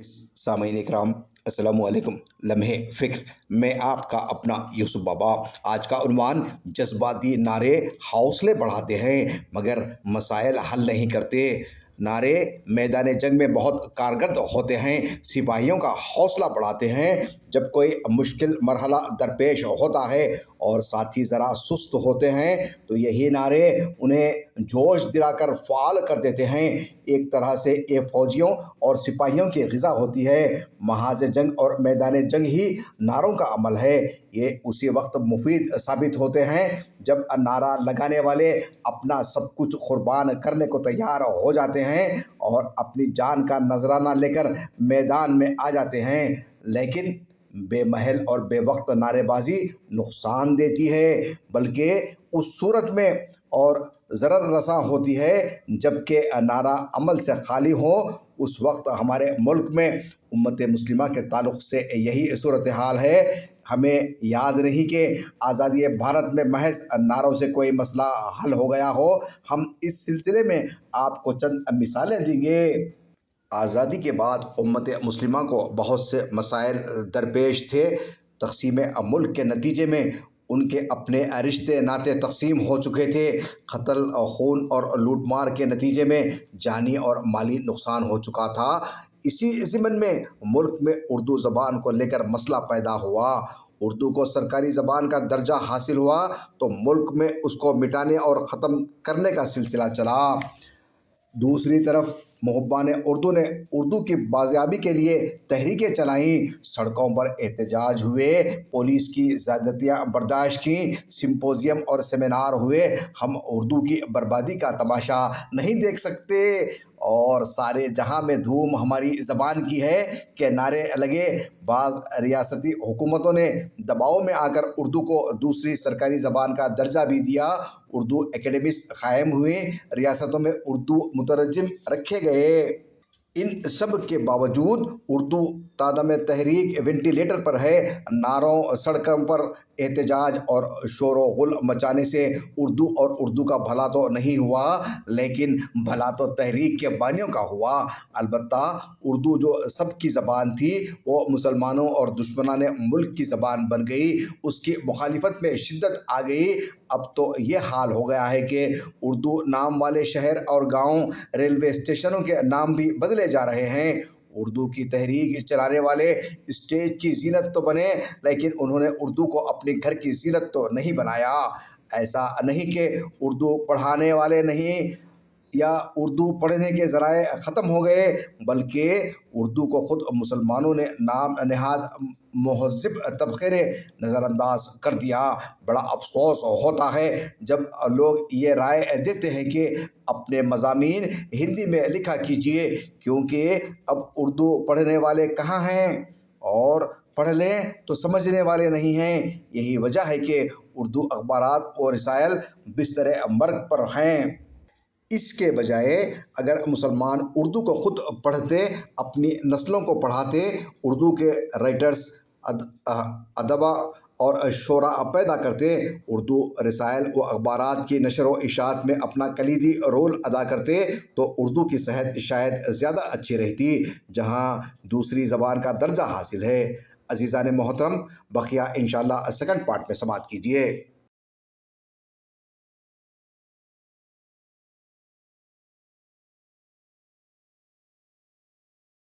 سامعین اکرام، السلام علیکم۔ لمحے فکر میں آپ کا اپنا یوسف بابا۔ آج کا عنوان: جذباتی نعرے حوصلے بڑھاتے ہیں مگر مسائل حل نہیں کرتے۔ نعرے میدان جنگ میں بہت کارگر ہوتے ہیں، سپاہیوں کا حوصلہ بڑھاتے ہیں۔ جب کوئی مشکل مرحلہ درپیش ہوتا ہے اور ساتھی ذرا سست ہوتے ہیں تو یہی نعرے انہیں جوش دلا کر فعال کر دیتے ہیں۔ ایک طرح سے یہ فوجیوں اور سپاہیوں کی غذا ہوتی ہے۔ محاذ جنگ اور میدان جنگ ہی نعروں کا عمل ہے۔ یہ اسی وقت مفید ثابت ہوتے ہیں جب نعرہ لگانے والے اپنا سب کچھ قربان کرنے کو تیار ہو جاتے ہیں اور اپنی جان کا نذرانہ لے کر میدان میں آ جاتے ہیں۔ لیکن بے محل اور بے وقت نعرے بازی نقصان دیتی ہے، بلکہ اس صورت میں اور ضرر رساں ہوتی ہے جب کہ نعرہ عمل سے خالی ہو۔ اس وقت ہمارے ملک میں امت مسلمہ کے تعلق سے یہی صورتحال ہے۔ ہمیں یاد نہیں کہ آزادی بھارت میں محض نعروں سے کوئی مسئلہ حل ہو گیا ہو۔ ہم اس سلسلے میں آپ کو چند مثالیں دیں گے۔ آزادی کے بعد امت مسلمہ کو بہت سے مسائل درپیش تھے۔ تقسیم ملک کے نتیجے میں ان کے اپنے رشتے ناطے تقسیم ہو چکے تھے۔ قتل، خون اور لوٹ مار کے نتیجے میں جانی اور مالی نقصان ہو چکا تھا۔ اسی ضمن میں ملک میں اردو زبان کو لے کر مسئلہ پیدا ہوا۔ اردو کو سرکاری زبان کا درجہ حاصل ہوا تو ملک میں اس کو مٹانے اور ختم کرنے کا سلسلہ چلا۔ دوسری طرف محبان اردو نے اردو کی بازیابی کے لیے تحریکیں چلائیں، سڑکوں پر احتجاج ہوئے، پولیس کی زیادتیاں برداشت کیں، سمپوزیم اور سیمینار ہوئے۔ ہم اردو کی بربادی کا تماشا نہیں دیکھ سکتے اور سارے جہاں میں دھوم ہماری زبان کی ہے کہ نعرے لگے۔ بعض ریاستی حکومتوں نے دباؤ میں آ کر اردو کو دوسری سرکاری زبان کا درجہ بھی دیا۔ اردو اکیڈمیز قائم ہوئیں، ریاستوں میں اردو مترجم رکھے گئے۔ ان سب کے باوجود اردو تادم تحریک وینٹیلیٹر پر ہے۔ نعروں، سڑکوں پر احتجاج اور شور و غل مچانے سے اردو اور اردو کا بھلا تو نہیں ہوا، لیکن بھلا تو تحریک کے بانیوں کا ہوا۔ البتہ اردو جو سب کی زبان تھی وہ مسلمانوں اور دشمنان ملک کی زبان بن گئی۔ اس کی مخالفت میں شدت آ گئی۔ اب تو یہ حال ہو گیا ہے کہ اردو نام والے شہر اور گاؤں، ریلوے اسٹیشنوں کے نام بھی بدلے جا رہے ہیں۔ اردو کی تحریک چلانے والے اسٹیج کی زینت تو بنے، لیکن انہوں نے اردو کو اپنے گھر کی زینت تو نہیں بنایا۔ ایسا نہیں کہ اردو پڑھانے والے نہیں یا اردو پڑھنے کے ذرائع ختم ہو گئے، بلکہ اردو کو خود مسلمانوں نے نام نہاد مہذب طبقے نے نظر انداز کر دیا۔ بڑا افسوس ہوتا ہے جب لوگ یہ رائے دیتے ہیں کہ اپنے مضامین ہندی میں لکھا کیجیے، کیونکہ اب اردو پڑھنے والے کہاں ہیں اور پڑھ لیں تو سمجھنے والے نہیں ہیں۔ یہی وجہ ہے کہ اردو اخبارات و رسائل بستر مرگ پر ہیں۔ اس کے بجائے اگر مسلمان اردو کو خود پڑھتے، اپنی نسلوں کو پڑھاتے، اردو کے رائٹرز، ادبا اور شعراء پیدا کرتے، اردو رسائل و اخبارات کی نشر و اشاعت میں اپنا کلیدی رول ادا کرتے تو اردو کی صحت شاید زیادہ اچھی رہتی، جہاں دوسری زبان کا درجہ حاصل ہے۔ عزیزان محترم، بقیہ انشاءاللہ سیکنڈ پارٹ میں سماعت کیجیے۔